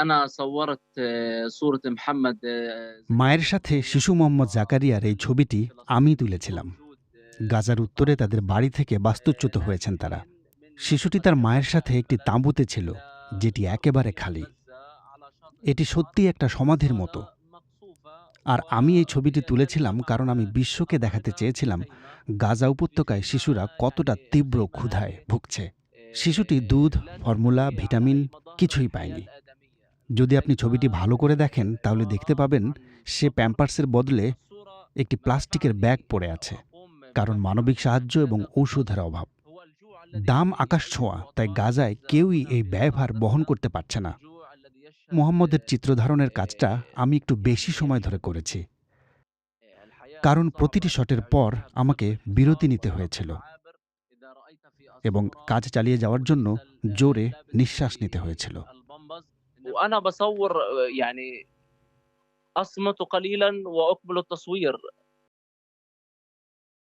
أنا صوّرت صورة محمد মায়ের زكريا সাথে وهو শিশু يقول মোহাম্মদ জাকারিয়ার এই ছবিটি في আমি فلسطين তুলেছিলাম। موجود গাজার উত্তরে তাদের বাড়ি থেকে বাস্তুচ্যুত হয়েছেন তারা। نازحين من শিশুটি منطقة তার মায়ের حدائق সাথে একটি البلد তাঁবুতে ছিল, إلى যেটি একেবারে شرقي খালি। غزة على شاطئ এটি النهر. সত্যিই একটা সমাধির وصال মতো। مقصوفة আর আমি এই ছবিটি وهي তুলেছিলাম كاملة কারণ আমি مع বিশ্বকে দেখাতে أقعدة চেয়েছিলাম وخيمة. গাজা উপত্যকায় بخيمة শিশুরা কতটা يعني তীব্র خيمة ক্ষুধায় هذه ভুগছে। শিশুটি দুধ, لا ফর্মুলা, تحتوي على ভিটামিন أي مظاهر কিছুই الحياة পায়নি। الآدمية. যদি আপনি كيف ছবিটি ভালো করে দেখেন তাহলে দেখতে عبارة পাবেন عن সে صخر. প্যাম্পার্সের বদলে والصورة একটি ماذا প্লাস্টিকের فعلي ব্যাগ পরে আছে, أقوم কারণ بدفعها মানবিক সাহায্য এবং بهذا الطفل ঔষধের অভাব। هو الجوع الذي দাম يعيشه আকাশ أي ছোঁয়া, তাই أطفال গাজায় غزة কেউই هنا এই في ব্যয়ভার قطاع বহন غزة. করতে পারছে না। الجوع الذي يشهد মুহাম্মদের চিত্রধারণের কাজটা আমি একটু বেশি يعني সময় ধরে করেছি, الحياة কারণ صعبة প্রতিটি শটের تحتاج পর ذهاب আমাকে بشكل বিরতি حصار নিতে وضغط হয়েছিল المعابر. إذا رأيت في এবং الصورة কাজ চালিয়ে যাওয়ার জন্য المرسل জোরে لابس নিঃশ্বাস নিতে হয়েছিল। البمبز وأنا بصور يعني أصمت قليلا وأكمل التصوير.